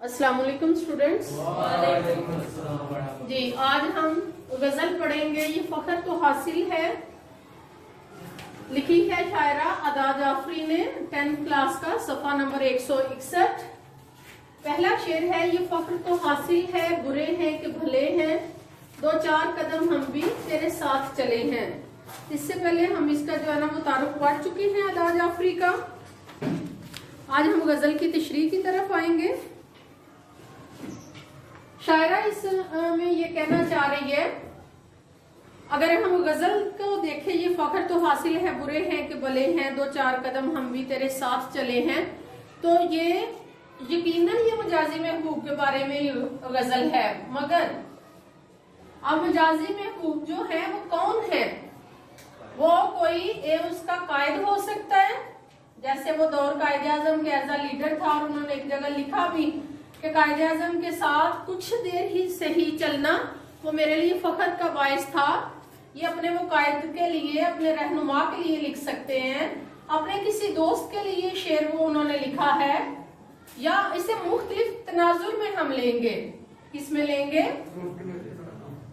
अस्सलाम वालेकुम स्टूडेंट्स। जी आज हम गजल पढ़ेंगे। ये फख्र तो हासिल है, लिखी है शायरा अदा जाफरी ने 10th क्लास का सफा नंबर 161। पहला शेर है, ये फख्र तो हासिल है, बुरे हैं कि भले हैं, दो चार कदम हम भी तेरे साथ चले हैं। इससे पहले हम इसका जो है ना वो तारुफ पढ़ चुके हैं अदा जाफरी का। आज हम गजल की तशरीह की तरफ आएंगे। शायरा इस में ये कहना चाह रही है, अगर हम गजल को देखें, ये फख्र तो हासिल है, बुरे हैं कि भले हैं, दो चार कदम हम भी तेरे साथ चले हैं, तो ये यकीनन ये मजाजी महबूब के बारे में गजल है। मगर अब मजाजी महबूब जो है वो कौन है? वो कोई उसका कायद हो सकता है, जैसे वो दौर कायदे आजम के एज अ लीडर था और उन्होंने एक जगह लिखा भी कि कायदे आजम के साथ कुछ देर ही सही चलना वो मेरे लिए फख्र का बायस था। ये अपने वो कायद के लिए, अपने रहनुमा के लिए लिख सकते हैं, अपने किसी दोस्त के लिए शेर वो उन्होंने लिखा है, या इसे मुख्तलिफ तनाजुर में हम लेंगे। किसमें लेंगे?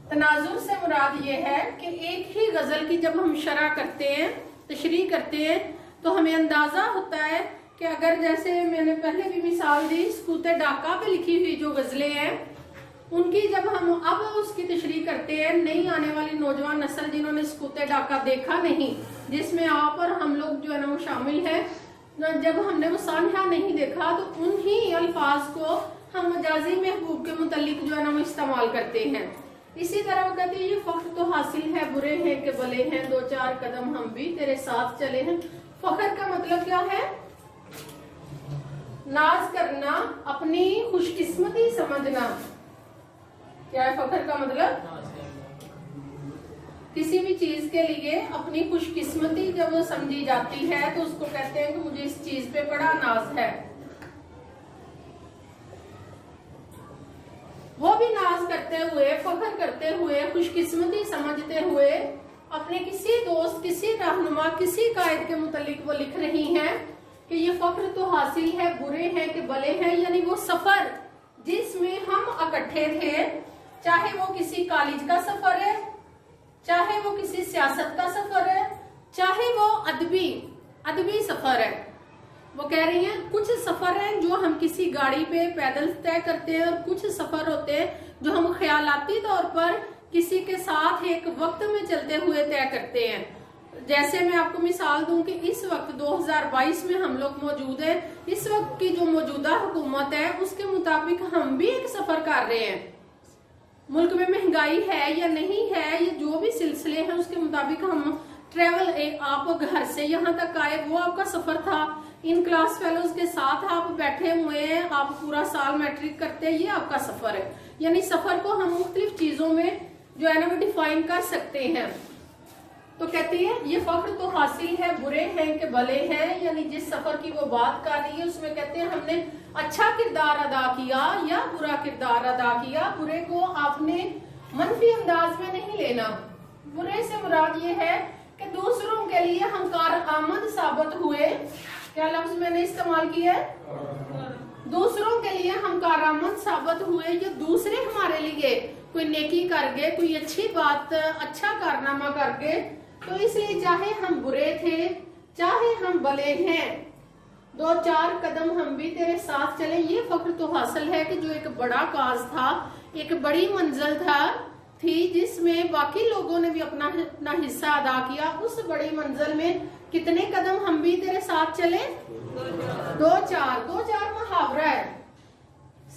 तनाजुर से मुराद ये है कि एक ही गजल की जब हम शरह करते हैं, तशरीह करते हैं, तो हमें अंदाजा होता है कि अगर जैसे मैंने पहले भी मिसाल दी, सकूते डाका पे लिखी हुई जो गजलें हैं, उनकी जब हम अब उसकी तशरीह करते हैं, नई आने वाली नौजवान नस्ल जिन्होंने सकूते डाका देखा नहीं, जिसमें आप और हम लोग जो है ना वो शामिल है, जब हमने वो सान्हा नहीं देखा तो उन्हीं अल्फाज को हम मजाजी महबूब के मुतालिक जो है ना वो इस्तेमाल करते हैं। इसी तरह वो कहते हैं, ये फख्र तो हासिल है, बुरे हैं कि भले हैं, दो चार कदम हम भी तेरे साथ चले हैं। फख्र का मतलब क्या है? नाज करना, अपनी खुशकिस्मती समझना। क्या है फख्र का मतलब? किसी भी चीज के लिए अपनी खुशकिस्मती जब वो समझी जाती है तो उसको कहते हैं कि मुझे इस चीज पे बड़ा नाज है। वो भी नाज करते हुए, फख्र करते हुए, खुशकिस्मती समझते हुए अपने किसी दोस्त, किसी रहनुमा, किसी कायद के मुतालिक वो लिख रही हैं कि ये फख्र तो हासिल है, बुरे हैं कि भले हैं, यानी वो सफर जिसमें हम इकट्ठे थे, चाहे वो किसी कॉलेज का सफर है, चाहे वो किसी सियासत का सफर है, चाहे वो अदबी सफर है। वो कह रही हैं कुछ सफर हैं जो हम किसी गाड़ी पे पैदल तय करते हैं, और कुछ सफर होते हैं जो हम ख्यालाती तौर पर किसी के साथ एक वक्त में चलते हुए तय करते हैं। जैसे मैं आपको मिसाल दूं कि इस वक्त 2022 में हम लोग मौजूद हैं, इस वक्त की जो मौजूदा हुकूमत है उसके मुताबिक हम भी एक सफर कर रहे हैं। मुल्क में महंगाई है या नहीं है, ये जो भी सिलसिले हैं उसके मुताबिक हम ट्रेवल, आप घर से यहाँ तक आए वो आपका सफर था, इन क्लास फेलोज के साथ आप बैठे हुए हैं, आप पूरा साल मैट्रिक करते हैं, ये आपका सफर है। यानी सफर को हम मुख्तलिफ चीजों में जो है ना वो डिफाइन कर सकते हैं। तो कहती है ये फख्र तो हासिल है, बुरे हैं कि भले हैं, यानी जिस सफर की वो बात कर रही है उसमें कहते हैं हमने अच्छा किरदार अदा किया या बुरा किरदार अदा किया। बुरे को आपने मनफी अंदाज में नहीं लेना। बुरे से मुराद ये है कि दूसरों के लिए हम कारआमद साबित हुए। क्या लफ्ज मैंने इस्तेमाल किया है? दूसरों के लिए हम कारआमद साबित हुए, या दूसरे हमारे लिए कोई नेकी कर गए, कोई अच्छी बात, अच्छा कारनामा कर गए, तो इसलिए चाहे हम बुरे थे, चाहे हम भले हैं, दो चार कदम हम भी तेरे साथ चले। ये फख्र तो हासिल है कि जो एक बड़ा काज था, एक बड़ी मंजिल थी जिसमें बाकी लोगों ने भी अपना हिस्सा अदा किया, उस बड़ी मंजिल में कितने कदम हम भी तेरे साथ चले? दो चार मुहावरा है,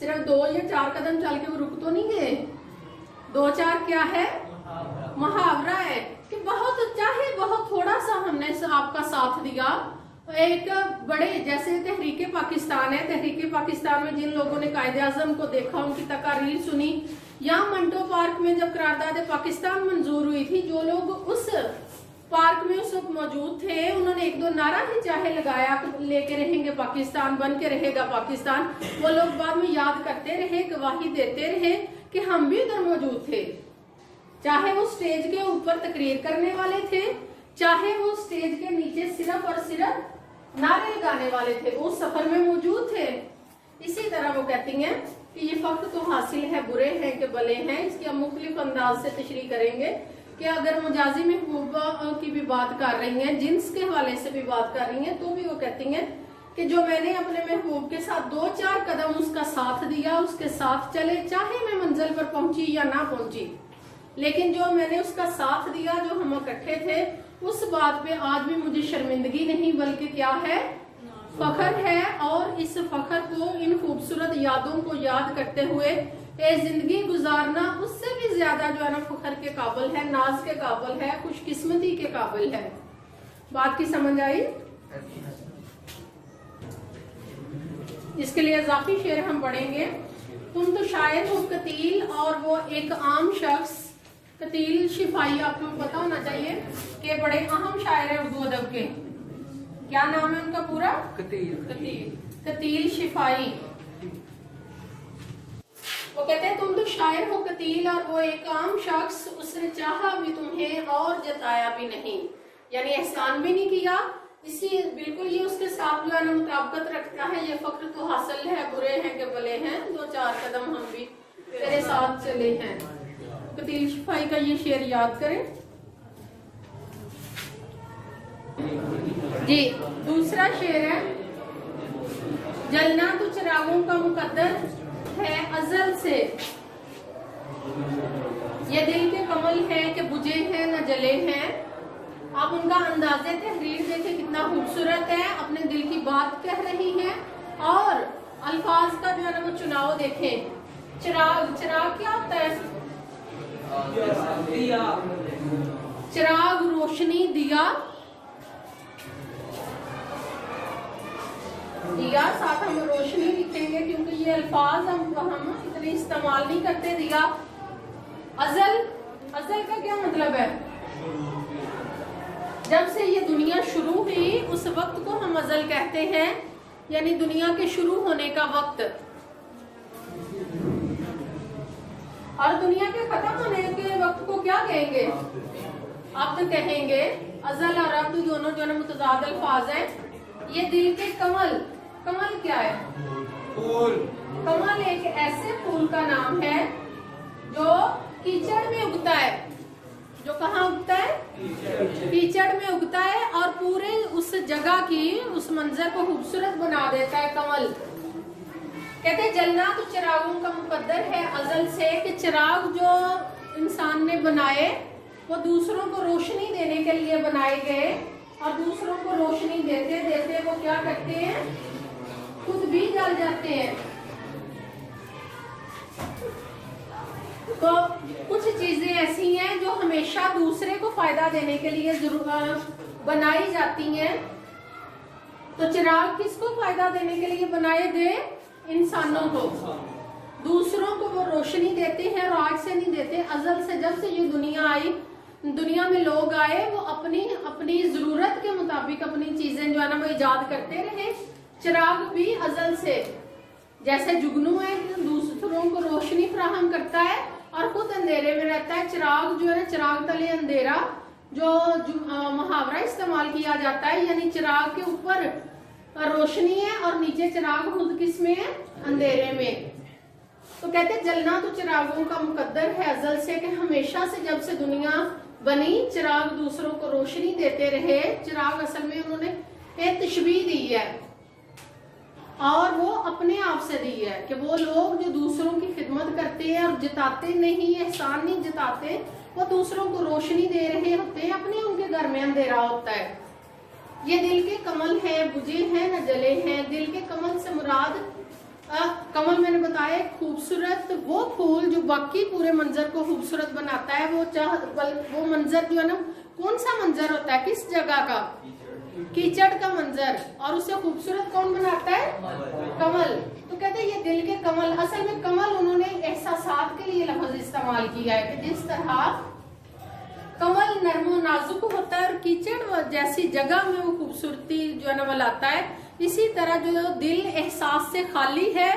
सिर्फ 2 या 4 कदम चल के वो रुक तो नहीं गए। 2 4 क्या है? मुहावरा है कि बहुत चाहे बहुत थोड़ा सा हमने आपका साथ दिया। एक बड़े जैसे तहरीके पाकिस्तान है, तहरीके पाकिस्तान में जिन लोगों ने कायदे आजम को देखा, उनकी तकारीर सुनी, या मंटो पार्क में जब करारदाद पाकिस्तान मंजूर हुई थी, जो लोग उस पार्क में उस वक्त मौजूद थे, उन्होंने 1-2 नारा ही चाहे लगाया, लेके रहेंगे पाकिस्तान, बन के रहेगा पाकिस्तान। वो लोग बाद में याद करते रहे, गवाही देते रहे कि हम भी उधर मौजूद थे। चाहे वो स्टेज के ऊपर तकरीर करने वाले थे, चाहे वो स्टेज के नीचे सिर्फ और सिर्फ नारे लगाने वाले थे, उस सफर में मौजूद थे। इसी तरह वो कहती हैं कि ये फख्र तो हासिल है बुरे हैं कि भले हैं। इसकी हम मुख्तलिफ अंदाज से तशरीह करेंगे कि अगर मुजाजी महबूबा की भी बात कर रही हैं, जिन्स के हवाले से भी बात कर रही हैं, तो भी वो कहती हैं कि जो मैंने अपने महबूब के साथ 2-4 कदम उसका साथ दिया, उसके साथ चले, चाहे मैं मंजिल पर पहुंची या ना पहुंची, लेकिन जो मैंने उसका साथ दिया, जो हम इकट्ठे थे, उस बात पे आज भी मुझे शर्मिंदगी नहीं बल्कि क्या है, फखर है। और इस फखर को, इन खूबसूरत यादों को याद करते हुए जिंदगी गुजारना उससे भी ज्यादा जो है ना फखर के काबिल है, नाज के काबिल है, खुशकिस्मती के काबिल है। बात की समझ आई? इसके लिए इजाफी शेर हम पढ़ेंगे। तुम तो शायर हो कतील और वो एक आम शख्स। कतील शिफाई आपको पता होना चाहिए कि बड़े अहम शायर है उर्दू अदब के। क्या नाम है उनका पूरा? कतील शिफाई। वो कहते हैं तुम तो शायर हो कतील और वो एक आम शख्स, उसने चाहा भी तुम्हें और जताया भी नहीं, यानी एहसान भी नहीं किया। इसी बिल्कुल ये उसके साथ जो है ना मुताबिकत रखता है। ये फख्र तो हासिल है बुरे हैं कि भले हैं, 2-4 कदम हम भी तेरे साथ चले हैं। कतील शिफाई का ये शेर याद करें जी। दूसरा शेर है, जलना तो चिरागों का मुकद्दर है अजल से, ये दिल के कमल है कि बुझे हैं न जले हैं। आप उनका अंदाजे तहरीर देखें कितना खूबसूरत है, अपने दिल की बात कह रही है। और अल्फाज का जो है ना वो चुनाव देखें। चिराग, चिराग क्या होता है? चिराग, रोशनी, दिया। दिया साथ हम रोशनी लिखेंगे क्योंकि ये अल्फाज हम इतने इस्तेमाल नहीं करते। दिया। अजल, अजल का क्या मतलब है? जब से ये दुनिया शुरू हुई उस वक्त को हम अजल कहते हैं, यानी दुनिया के शुरू होने का वक्त। और दुनिया के खत्म होने के वक्त को क्या कहेंगे? अब्द कहेंगे। अजल और अब्द दोनों जो है मुतजाद अल्फाज हैं। ये दिल के कमल, कमल क्या है? फूल। कमल एक ऐसे फूल का नाम है जो कीचड़ में उगता है। जो कहाँ उगता है? कीचड़ में उगता है और पूरे उस जगह की, उस मंजर को खूबसूरत बना देता है कमल। कहते जलना तो चिरागों का मुकद्दर है अजल से, कि चिराग जो इंसान ने बनाए वो दूसरों को रोशनी देने के लिए बनाए गए, और दूसरों को रोशनी देते देते वो क्या करते हैं? खुद भी जल जाते हैं। तो कुछ चीजें ऐसी हैं जो हमेशा दूसरे को फायदा देने के लिए जरूर बनाई जाती हैं। तो चिराग किसको फायदा देने के लिए बनाए गए? इंसानों को। दूसरों को वो रोशनी देते हैं और आज से नहीं देते, अजल से। जब से ये दुनिया आई, दुनिया में लोग आए, वो अपनी अपनी जरूरत के मुताबिक अपनी चीजें जो है ना वो इजाद करते रहे। चिराग भी अजल से, जैसे जुगनू है दूसरों को रोशनी फराहम करता है और खुद अंधेरे में रहता है। चिराग जो है ना, चिराग तले अंधेरा, जो मुहावरा इस्तेमाल किया जाता है, यानी चिराग के ऊपर रोशनी है और नीचे चिराग खुद किस में है? अंधेरे में। तो कहते जलना तो चिरागों का मुकद्दर है अजल से, कि हमेशा से जब से दुनिया बनी चिराग दूसरों को रोशनी देते रहे। चिराग असल में उन्होंने एक तशबीह दी है और वो अपने आप से दी है कि वो लोग जो दूसरों की खिदमत करते हैं और जताते नहीं, एहसान नहीं जताते, वो दूसरों को रोशनी दे रहे होते हैं, अपने उनके घर में अंधेरा होता है। ये दिल के कमल हैं, बुझे हैं न जले हैं। दिल के कमल से मुराद, कमल मैंने बताया खूबसूरत वो फूल जो बाकी पूरे मंजर को खूबसूरत बनाता है। वो मंजर जो है ना, कौन सा मंजर होता है? किस जगह का? कीचड़ का मंजर। और उसे खूबसूरत कौन बनाता है? कमल। तो कहते हैं ये दिल के कमल। असल में कमल उन्होंने एहसासात के लिए लफ्ज इस्तेमाल किया है कि जिस तरह कमल नरमो नाजुक होता है और कीचड़ जैसी जगह में वो खूबसूरती जो है ना वो लाता है, इसी तरह जो दिल एहसास से खाली है,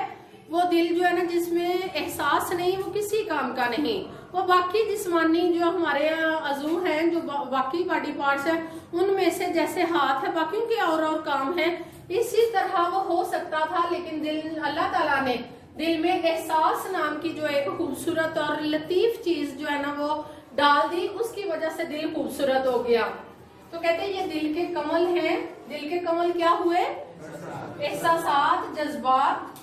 वो दिल जो है ना जिसमें एहसास नहीं, वो किसी काम का नहीं। वो बाकी जिस्मानी जो हमारे अज़ू हैं, जो बाकी बॉडी पार्ट्स हैं, उनमें से जैसे हाथ है, बाकियों के और काम है, इसी तरह वो हो सकता था, लेकिन अल्लाह ताला ने दिल में एहसास नाम की जो एक खूबसूरत और लतीफ चीज जो है ना वो डाल दी, उसकी वजह से दिल खूबसूरत हो गया। तो कहते हैं ये दिल के कमल हैं। दिल के कमल क्या हुए? एहसासात, जज्बात।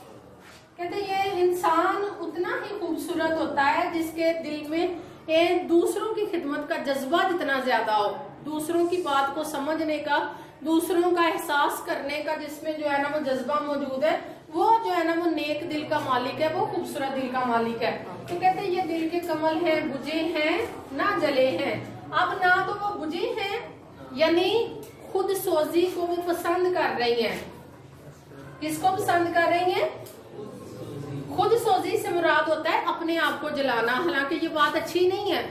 कहते हैं ये इंसान उतना ही खूबसूरत होता है जिसके दिल में दूसरों की खिदमत का जज्बा जितना ज्यादा हो, दूसरों की बात को समझने का, दूसरों का एहसास करने का जिसमें जो है ना वो जज्बा मौजूद है, वो जो है ना वो नेक दिल का मालिक है, वो खूबसूरत दिल का मालिक है। तो कहते हैं ये दिल के कमल है, बुझे हैं ना जले हैं। अब ना तो वो बुझे हैं, यानी खुद सोजी को वो पसंद कर रही हैं। किसको पसंद कर रही हैं? खुद सोजी से मुराद होता है अपने आप को जलाना। हालांकि ये बात अच्छी नहीं है,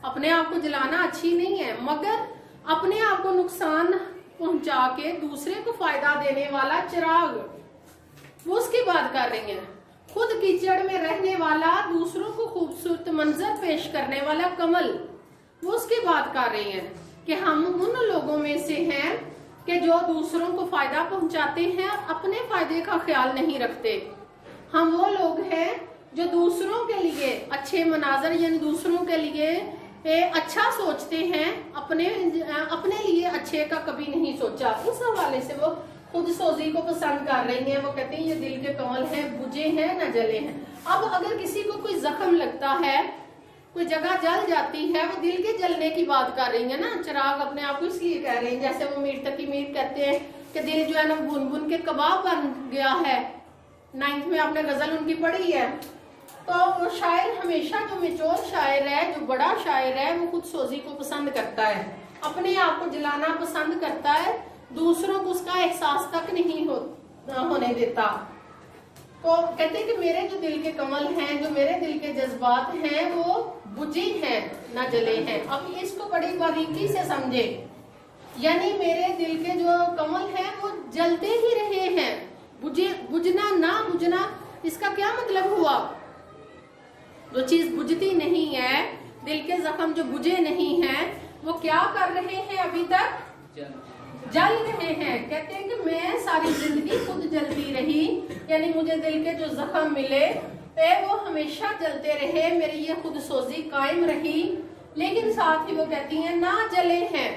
अपने आप को जलाना अच्छी नहीं है, मगर अपने आप को नुकसान पहुंचा के दूसरे को फायदा देने वाला चिराग, वो उसकी बात कर रही हैं। खुद कीचड़ में रहने वाला, दूसरों को खूबसूरत मंजर पेश करने वाला कमल, वो उसकी बात कर रही हैं कि हम उन लोगों में से हैं कि जो दूसरों को फायदा पहुंचाते हैं, अपने फायदे का ख्याल नहीं रखते। हम वो लोग हैं जो दूसरों के लिए अच्छे मनाजर, यानी दूसरों के लिए अच्छा सोचते हैं, अपने लिए अच्छे का कभी नहीं सोचा। उस हवाले से वो खुद सोजी को पसंद कर रही हैं। वो कहते हैं ये दिल के कमल हैं, बुझे हैं न जले हैं। अब अगर किसी को कोई जख्म लगता है, कोई जगह जल जाती है, वो दिल के जलने की बात कर रही है ना। चिराग अपने आप को इसलिए कह रहे हैं, जैसे वो मीर तकी मीर कहते हैं कि दिल जो है ना बुन बुन के कबाब बन गया है। 9th में आपने गजल उनकी पढ़ी है। तो वो शायर हमेशा, जो मेच्योर शायर है, जो बड़ा शायर है, वो खुद सोजी को पसंद करता है, अपने आप को जलाना पसंद करता है, दूसरों को उसका एहसास तक नहीं होने देता। तो कहते हैं कि मेरे जो दिल के कमल हैं, जो मेरे दिल के जज्बात हैं, वो बुझे हैं ना जले हैं। अब इसको बड़ी बारीकी से समझे, यानी मेरे दिल के जो कमल हैं वो जलते ही रहे हैं। बुझना ना बुझना, इसका क्या मतलब हुआ? जो चीज बुझती नहीं है, दिल के जख्म जो बुझे नहीं हैं, वो क्या कर रहे हैं? अभी तक जल रहे हैं। कहते हैं कि मैं सारी जिंदगी खुद जलती रही, यानी मुझे दिल के जो जख्म मिले वो हमेशा जलते रहे, मेरी ये खुद सोजी कायम रही। लेकिन साथ ही वो कहती हैं ना जले हैं,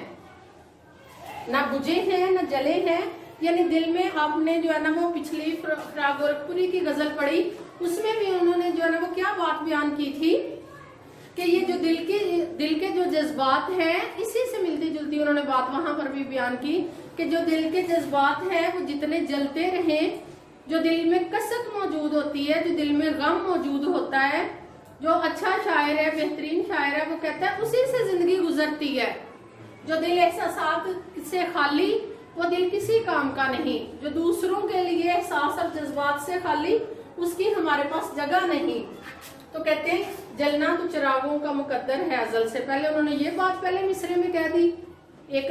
ना बुझे हैं, ना जले हैं। यानी दिल में आपने जो है ना वो पिछली फराग गोरखपुरी की गजल पढ़ी, उसमें भी उन्होंने जो है ना वो क्या बात बयान की थी कि ये जो दिल के जो जज्बात हैं, इसी से मिलती जुलती उन्होंने बात वहां पर भी बयान की कि जो दिल के जज्बात हैं वो जितने जलते रहे, जो दिल में कसक मौजूद होती है, जो दिल में गम मौजूद होता है, जो अच्छा शायर है, बेहतरीन शायर है, वो कहता है उसी से जिंदगी गुजरती है। जो दिल एहसास से खाली, वो दिल किसी काम का नहीं। जो दूसरों के लिए एहसास और जज्बात से खाली, उसकी हमारे पास जगह नहीं। तो कहते हैं जलना तो चिरागों का मुकद्दर है अजल से। पहले उन्होंने ये बात पहले मिसरे में कह दी, एक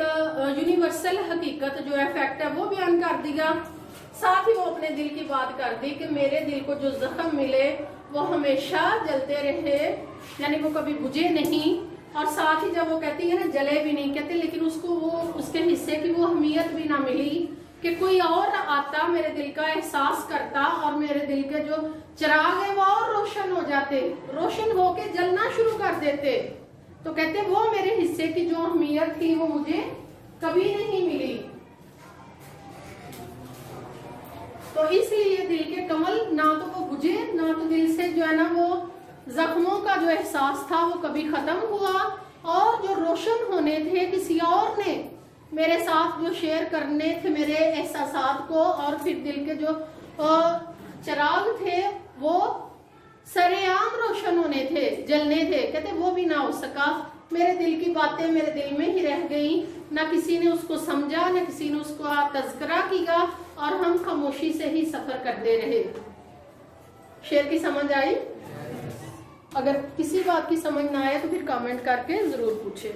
यूनिवर्सल हकीकत जो है, फैक्ट है, वो बयान कर दिया। साथ ही वो अपने दिल की बात कर दी कि मेरे दिल को जो जख्म मिले वो हमेशा जलते रहे, यानी वो कभी बुझे नहीं। और साथ ही जब वो कहती है ना जले भी नहीं, कहते लेकिन उसको वो उसके हिस्से की वो अहमियत भी ना मिली कि कोई और आता, मेरे दिल का एहसास करता और मेरे दिल के जो चिराग है वो और रोशन हो जाते, रोशन होके जलना शुरू कर देते। तो कहते वो मेरे हिस्से की जो अहमियत थी वो मुझे कभी नहीं मिली। तो इसलिए दिल के कमल ना तो वो बुझे, ना तो दिल से जो है ना वो जख्मों का जो एहसास था वो कभी खत्म हुआ, और जो रोशन होने थे किसी और ने मेरे साथ जो शेयर करने थे मेरे एहसासात को, और फिर दिल के जो चिराग थे वो सरेआम रोशन होने थे, जलने थे। कहते वो भी ना हो सका, मेरे दिल की बातें मेरे दिल में ही रह गई, ना किसी ने उसको समझा, ना किसी ने उसको तज़किरा किया, और हम खामोशी से ही सफर करते रहे। शेर की समझ आई? अगर किसी बात की समझ ना आए तो फिर कमेंट करके जरूर पूछे।